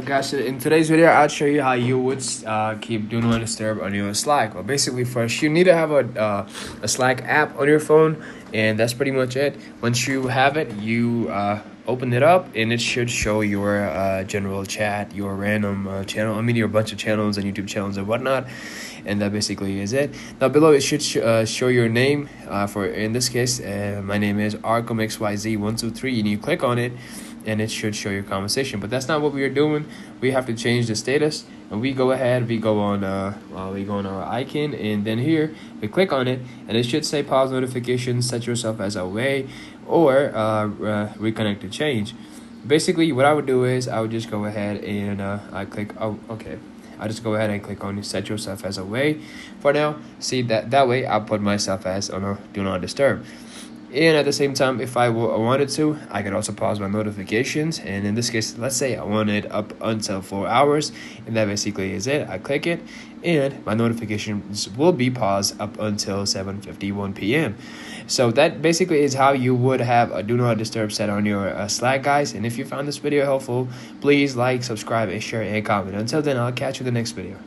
Guys, in today's video, I'll show you how you would keep Do Not Disturb on your Slack. Well, basically, first you need to have a Slack app on your phone, and that's pretty much it. Once you have it, you open it up, and it should show your general chat, your random channel. I mean, your bunch of channels and YouTube channels and whatnot. And that basically is it. Now below it should show your name. For in this case, my name is ArcomXYZ123, and you click on it, and it should show your conversation. But that's not what we are doing. We have to change the status, and we go ahead, we go on our icon, and then here we click on it, and it should say pause notifications, set yourself as away, or reconnect to change. Basically, what I would do is I would just go ahead and I click. Oh, okay. I just go ahead and click on set yourself as away for now. See that way I'll put myself as on a do not disturb. And at the same time, if I wanted to, I could also pause my notifications. And in this case, let's say I want it up until 4 hours, and that basically is it. I click it, and my notifications will be paused up until 7:51 p.m. So that basically is how you would have a do not disturb set on your Slack, guys. And if you found this video helpful, please like, subscribe, and share, and comment. Until then, I'll catch you in the next video.